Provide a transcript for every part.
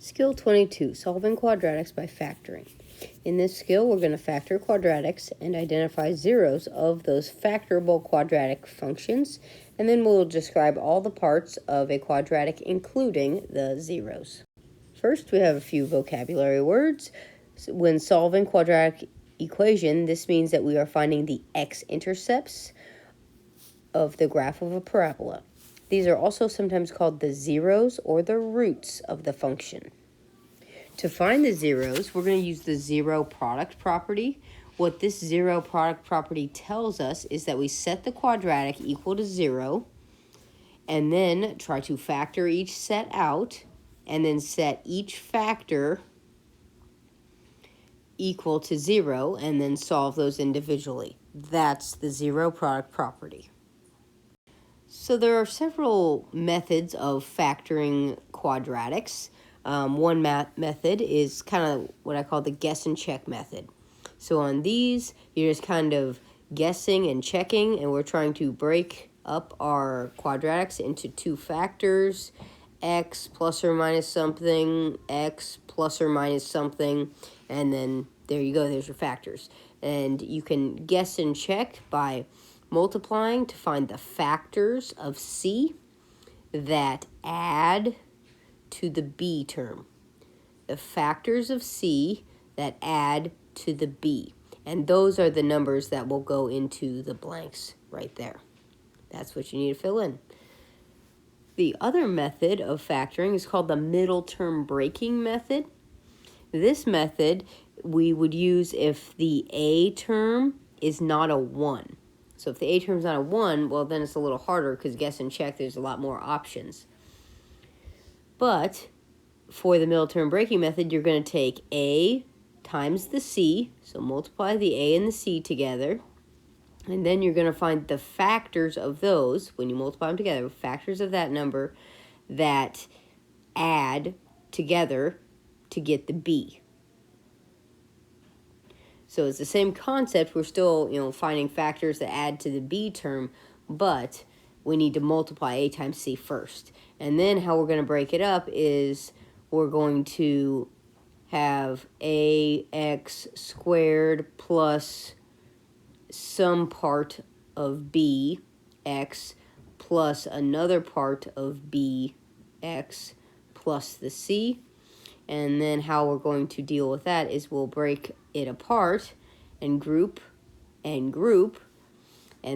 Skill 22, solving quadratics by factoring. In this skill, we're going to factor quadratics and identify zeros of those factorable quadratic functions, and then we'll describe all the parts of a quadratic, including the zeros. First, we have a few vocabulary words. When solving quadratic equation, this means that we are finding the x-intercepts of the graph of a parabola. These are also sometimes called the zeros or the roots of the function. To find the zeros, we're going to use the zero product property. What this zero product property tells us is that we set the quadratic equal to 0, and then try to factor each set out, and then set each factor equal to 0, and then solve those individually. That's the zero product property. So there are several methods of factoring quadratics. One method is kind of what I call the guess and check method. So on these, you're just kind of guessing and checking, and we're trying to break up our quadratics into two factors, x plus or minus something, x plus or minus something, and then there you go, there's your factors. And you can guess and check by multiplying to find the factors of c that add to the b term. The factors of c that add to the b. And those are the numbers that will go into the blanks right there. That's what you need to fill in. The other method of factoring is called the middle term breaking method. This method we would use if the a term is not a 1. So if the a term is not a 1, well, then it's a little harder because guess and check, there's a lot more options. But for the middle term breaking method, you're going to take a times the c, so multiply the a and the c together, and then you're going to find the factors of those, when you multiply them together, factors of that number that add together to get the b. So it's the same concept. We're still, finding factors that add to the b term, but we need to multiply a times c first. And then how we're going to break it up is we're going to have ax squared plus some part of b x plus another part of b x plus the c. And then how we're going to deal with that is we'll break it apart and group, and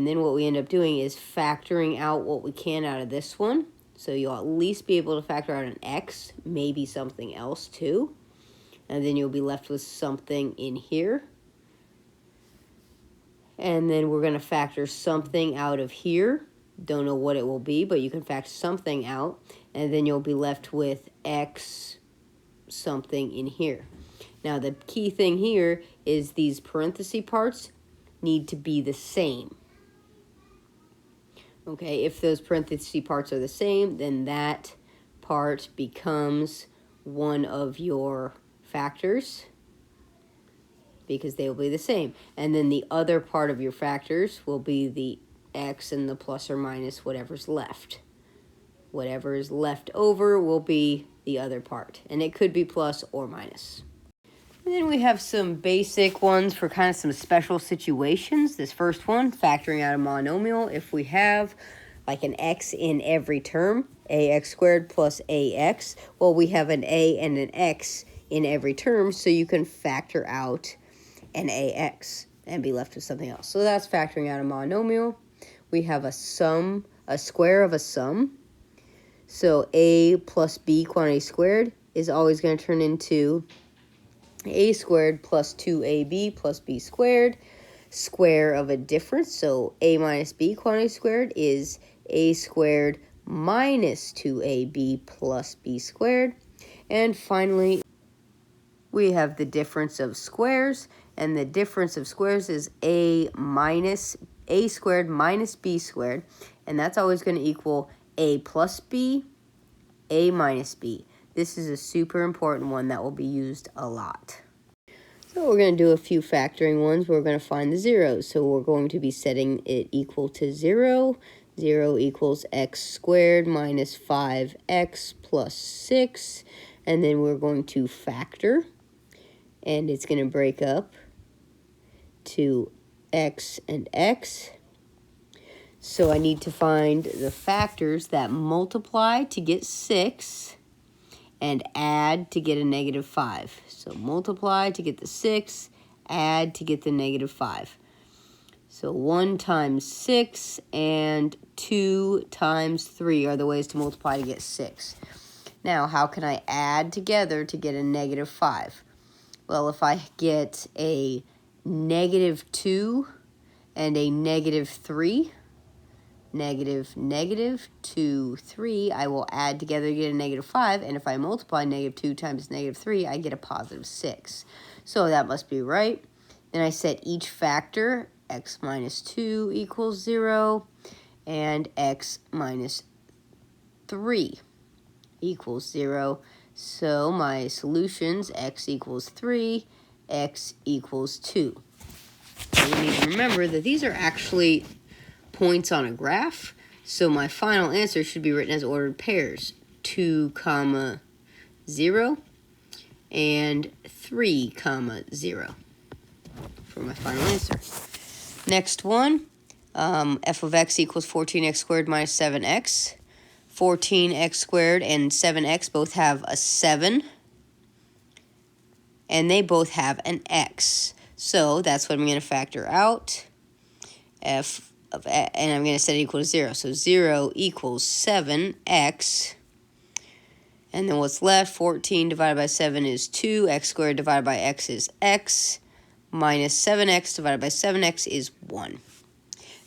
then what we end up doing is factoring out what we can out of this one. So you'll at least be able to factor out an x, maybe something else too. And then you'll be left with something in here. And then we're going to factor something out of here. Don't know what it will be, but you can factor something out. And then you'll be left with x something in here. Now the key thing here is these parenthesis parts need to be the same. Okay, if those parenthesis parts are the same, then that part becomes one of your factors because they will be the same. And then the other part of your factors will be the x and the plus or minus whatever's left. Whatever is left over will be the other part, and it could be plus or minus. And then we have some basic ones for kind of some special situations. This first one, factoring out a monomial. If we have like an x in every term, ax squared plus ax, well, we have an a and an x in every term, so you can factor out an ax and be left with something else. So that's factoring out a monomial. We have a sum, a square of a sum. So a plus b quantity squared is always going to turn into a squared plus 2ab plus b squared. Square of a difference, so a minus b quantity squared is a squared minus 2ab plus b squared. And finally, we have the difference of squares, and the difference of squares is a squared minus b squared, and that's always going to equal a plus b, a minus b. This is a super important one that will be used a lot. So we're going to do a few factoring ones. We're going to find the zeros. So we're going to be setting it equal to 0. 0 equals x squared minus 5x plus 6. And then we're going to factor, and it's going to break up to x and x. So I need to find the factors that multiply to get 6 and add to get a negative 5. So multiply to get the 6, add to get the negative 5. So 1 times 6 and 2 times 3 are the ways to multiply to get 6. Now, how can I add together to get a negative 5? Well, if I get a negative 2 and a negative 3, negative, negative, 2, 3, I will add together to get a negative 5, and if I multiply negative 2 times negative 3, I get a positive 6. So that must be right. Then I set each factor, x minus 2 equals 0, and x minus 3 equals 0. So my solutions, x equals 3, x equals 2. So we need to remember that these are actually points on a graph, so my final answer should be written as ordered pairs, 2, 0, and 3, 0 for my final answer. Next one, f of x equals 14x squared minus 7x. 14x squared and 7x both have a 7, and they both have an x. So that's what I'm going to factor out. F of x, and I'm going to set it equal to 0. So 0 equals 7x. And then what's left, 14 divided by 7 is 2. X squared divided by x is x. Minus 7x divided by 7x is 1.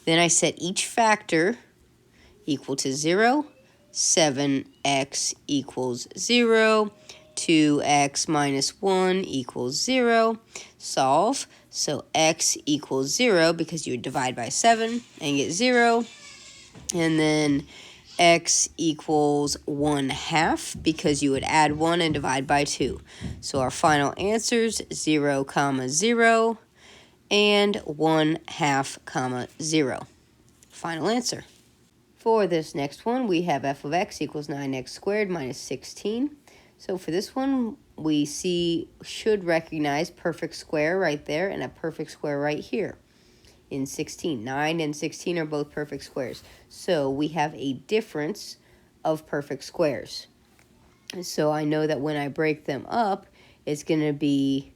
Then I set each factor equal to 0. 7x equals 0. 2x minus 1 equals 0. Solve. So x equals 0 because you would divide by 7 and get 0. And then x equals 1/2 because you would add 1 and divide by 2. So our final answers, 0, 0, and 1/2, 0. Final answer. For this next one, we have f of x equals 9x squared minus 16. So for this one, we should recognize perfect square right there and a perfect square right here in 16. 9 and 16 are both perfect squares. So we have a difference of perfect squares. So I know that when I break them up, it's going to be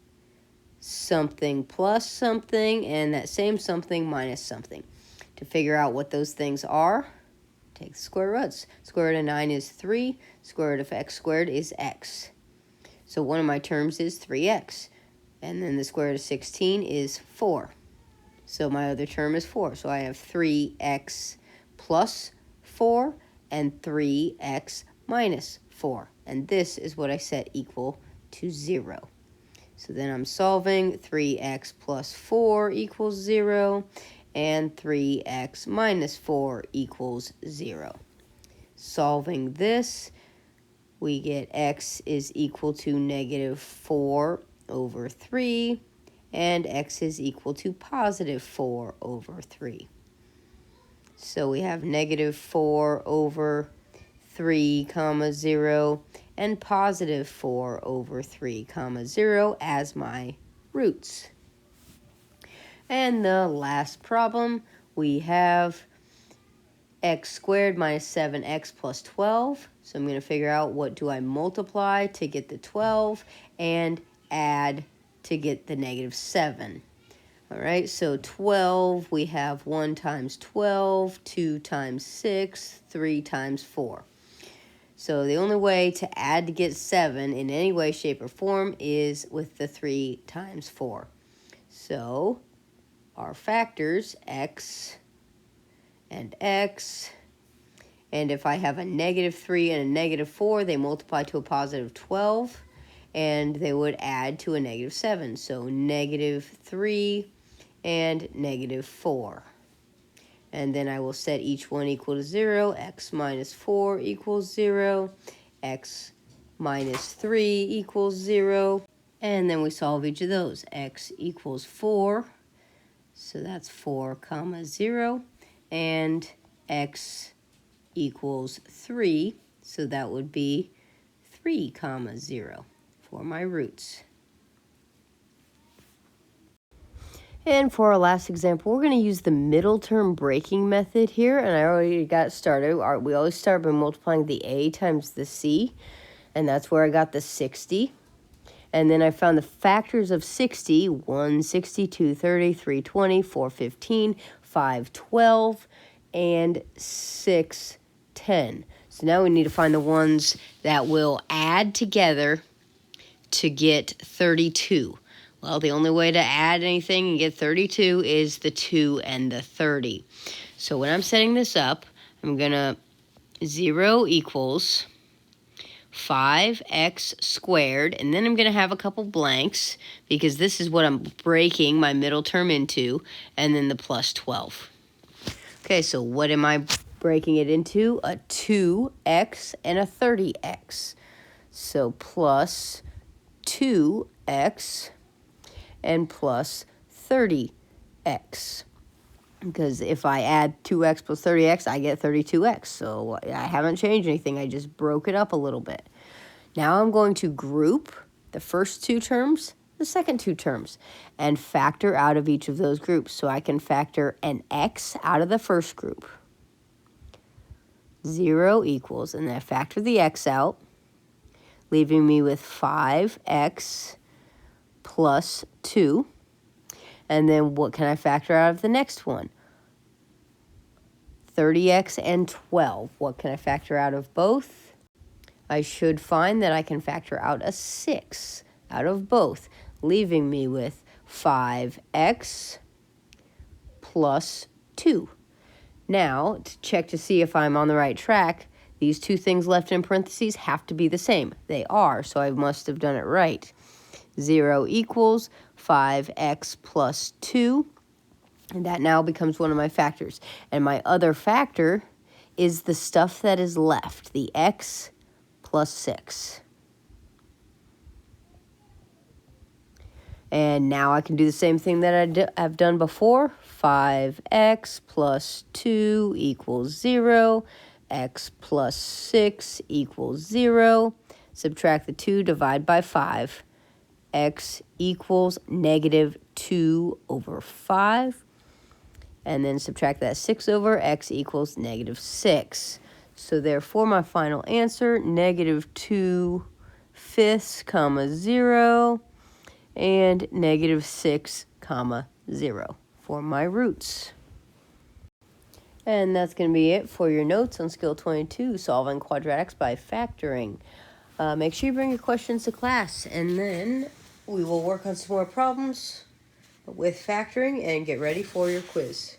something plus something and that same something minus something. To figure out what those things are, take the square roots. Square root of 9 is 3. Square root of x squared is x. So one of my terms is 3x. And then the square root of 16 is 4. So my other term is 4. So I have 3x plus 4 and 3x minus 4. And this is what I set equal to 0. So then I'm solving 3x plus 4 equals 0. And 3x minus 4 equals 0. Solving this, we get x is equal to negative 4 over 3, and x is equal to positive 4 over 3. So we have negative 4 over 3, 0, and positive 4 over 3, 0 as my roots. And the last problem, we have x squared minus 7x plus 12. So I'm going to figure out what do I multiply to get the 12 and add to get the negative 7. All right, so 12, we have 1 times 12, 2 times 6, 3 times 4. So the only way to add to get 7 in any way, shape, or form is with the 3 times 4. So our factors, x and x, and if I have a negative 3 and a negative 4, they multiply to a positive 12, and they would add to a negative 7. So negative 3 and negative 4. And then I will set each one equal to 0. X minus 4 equals 0. X minus 3 equals 0. And then we solve each of those. X equals 4. So that's 4, 0. And x equals 3. So that would be 3, 0 for my roots. And for our last example, we're going to use the middle term breaking method here, and I already got started. We always start by multiplying the a times the c, and that's where I got the 60. And then I found the factors of 60, 1, 62, 30, 320, 415, 512, and 610. So now we need to find the ones that will add together to get 32. Well, the only way to add anything and get 32 is the 2 and the 30. So when I'm setting this up, I'm going to 0 equals 5x squared, and then I'm going to have a couple blanks because this is what I'm breaking my middle term into, and then the plus 12. Okay, so what am I breaking it into? A 2x and a 30x. So plus 2x and plus 30x. Because if I add 2x plus 30x, I get 32x. So I haven't changed anything. I just broke it up a little bit. Now I'm going to group the first two terms, the second two terms, and factor out of each of those groups. So I can factor an x out of the first group. 0 equals, and then I factor the x out, leaving me with 5x plus 2. And then what can I factor out of the next one? 30x and 12. What can I factor out of both? I should find that I can factor out a 6 out of both, leaving me with 5x plus 2. Now, to check to see if I'm on the right track, these two things left in parentheses have to be the same. They are, so I must have done it right. 0 equals 5x plus 2, and that now becomes one of my factors. And my other factor is the stuff that is left, the x plus 6. And now I can do the same thing that I've done before. 5x plus 2 equals 0. X plus 6 equals 0. Subtract the 2, divide by 5. X equals negative 2 over 5. And then subtract that 6 over, x equals negative 6. So therefore, my final answer, negative 2 fifths, 0, and negative 6, 0 for my roots. And that's going to be it for your notes on Skill 22, solving quadratics by factoring. Make sure you bring your questions to class, and then we will work on some more problems with factoring and get ready for your quiz.